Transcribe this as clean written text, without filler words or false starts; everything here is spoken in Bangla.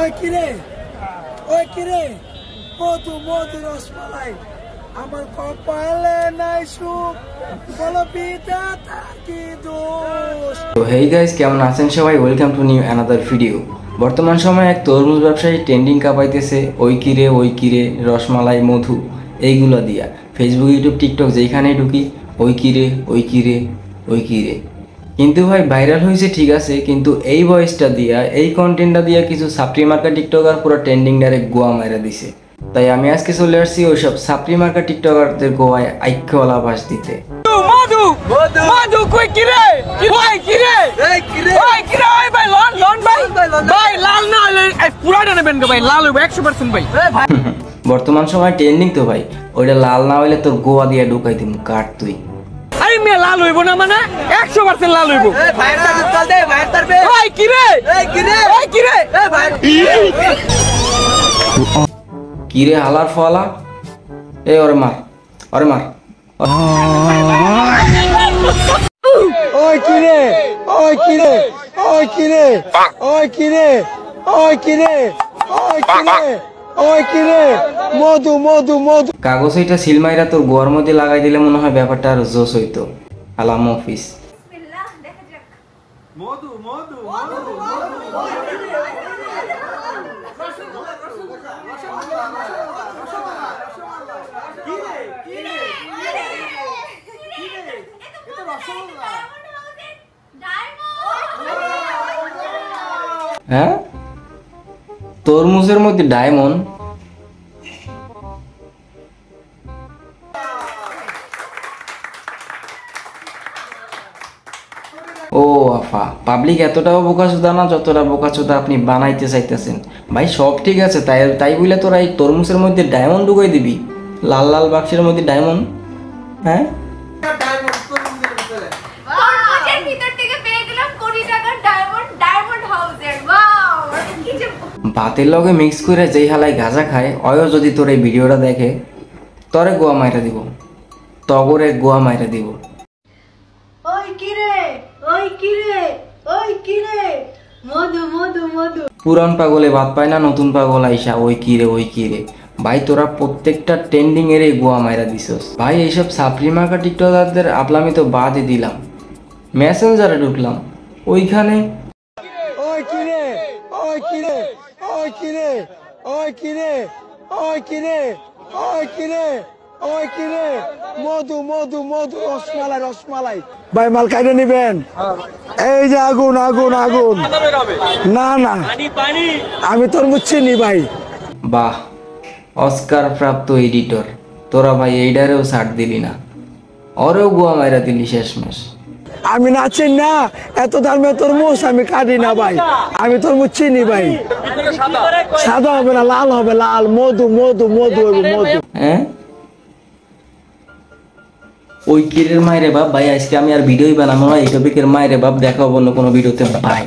ওই কিরে মধু মধু রসমালাই আমার কপালে নাই সুখ বলো পিতা কি দোষ। তো হেই গাইস, কেমন আছেন সবাই? Welcome to new another video. বর্তমান সময়ে এক তরমুজ ব্যবসায়ী ট্রেন্ডিং কাঁপাইতেছে ওই কিরে রসমালাই মধু এইগুলো দিয়া। ফেসবুক, ইউটিউব, টিকটক যেখানেই ঢুকি ওই কিরে। কিন্তু ভাই ভাইরাল হয়েছে ঠিক আছে, কিন্তু এই ভয়েসটা দিয়া, এই কন্টেন্টটা দিয়া কিছু সাপ্রি মার্কা টিকটকার পুরো ট্রেন্ডিং ডাইরেক্ট গোয়া মাইরা দিছে। তাই আমি আজকে চলে আসছি ওইসব সাপ্রি মার্কা টিকটকারদের গোয়ায় আইক্যওয়ালা বাস দিতে। বর্তমান সময় ট্রেন্ডিং তো ভাই, ওইটা লাল না হইলে তোর গোয়া দিয়ে ঢুকাই দিম কাট তুই। লাল হইব না মানে 100% লাল হইব। কিরে হালার ফলা, এই ওরে মার। মধু মধু মধু কাগজ এটা সিলমাইরা তোর গোয়ার মধ্যে লাগাই দিলে মনে হয় ব্যাপারটা আর জোশ হইতো। আলাম অফিস হ্যাঁ, তরমুজের মধ্যে ডায়মন্ড। ও আফা, পাবলিক এতটাও বোকাচোদা না যতটা বোকাচোদা আপনি বানাইতে চাইতেছেন। ভাই সব ঠিক আছে, তাই বলে তোরা এই তরমুজের মধ্যে ডায়মন্ড ঢুকাই দিবি? লাল লাল বাক্সের মধ্যে ডায়মন্ড? হ্যাঁ, ভাতের লগে মিক্স করে যেই হালাই গাঁজা খায়, অয় যদি তোর এই ভিডিওটা দেখে তরে গোয়া মাইরা দিব, তগরে গোয়া মাইরা দিব। পুরান পাগলে ভাত পায় না, নতুন পাগল আইসা ওই কিরে। ভাই তোরা প্রত্যেকটা ট্রেন্ডিং এর গোয়া মাইরা দিছস ভাই। এইসব সাপ্রি মার্কা টিকটকারদের আপলামি তো বাদই দিলাম, মেসেঞ্জারে ঢুকলাম, ওইখানে মধু মধু মধু রসমালাই ভাই মাল কাইটা নিবেন? এই যে আগুন না আমি তরমুজ চিনি ভাই। বাহ, অস্কার প্রাপ্ত এডিটর তোরা ভাই, এইডারেও ছাড় দিলি না, ওরেও গোয়া মাইরা দিলি শেষমেশ। আমি নাচেন না, এত দামে তরমুজ আমি কাটি না ভাই, আমি তরমুজ চিনি ভাই। সাদা হবে না, লাল হবে, লাল মধু মধু মধু মধু। হ্যাঁ, ওই কিরের মায়েরে বাপ ভাই, আজকে আমি আর ভিডিওই বানাবো না, এই টপিকের মায়েরে বাপ। দেখা অন্য কোনো ভিডিওতে, বাই।